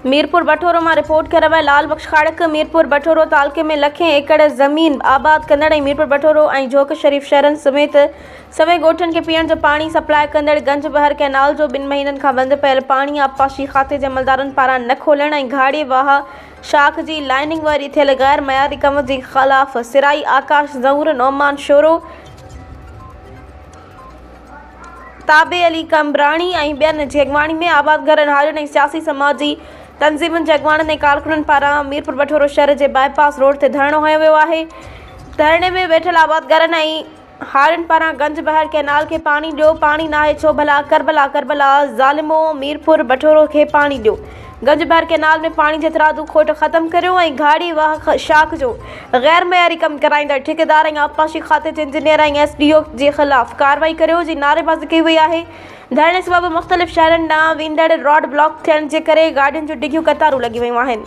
मीरपुर बटोरो में रिपोर्ट कर रहा है लाल बख्श खड़क। मीरपुर बटोरो तालुके में लखें एकड़ ज़मीन आबाद कंदड़ मीरपुर बटोरो और जोक शरीफ शहरन समेत सवे गोठन के पीअण जो पानी सप्लाई कंदड़ गंज बहर कैनाल जो 2 महीनन का बंद पयल पानी आबपाशी खाते के अमलदारन पारा न खोलण और घाड़ी वाह शाख की लाइनिंग वारी थियल गैर मयारी कम के खिलाफ सिराई आकाश ज़हूर नौमान शोरो ताबे अली कमरानी और बेन जगवाणी में आबाद घर हारियुनि और सियासी समाजी तंजीमुनि जगवाणनि ऐं कारकुननि पारां मीरपुर बटोरो शहर के बाईपास रोड ते धरणो हयो वियो आहे। धरणे में वेठल आबादगारनि ऐं हारियुनि पारां गंज बहर कैनाल के पानी दियो, पानी नाहे छो भला, करबला करबला ज़ालिमो मीरपुर बटोरो के पानी दियो। गंज बहर कैनाल में पानी के तरादू खोट खत्म करियो और घाड़ी वाह शाख जो गैर मयारी कम कराईंदड़ ठेकेदार और आबपाशी खाते के इंजीनियर और SDO के खिलाफ कार्रवाई करियो जी नारेबाज़ी कई वई आहे। धरणे सबब मुख़्तलिफ़ शहरन ॾांहुं वेंदड़ रोड ब्लॉक थियण जे करे गाड़ियुनि जूं डिघियूं कतारूं लॻी वयूं आहिनि।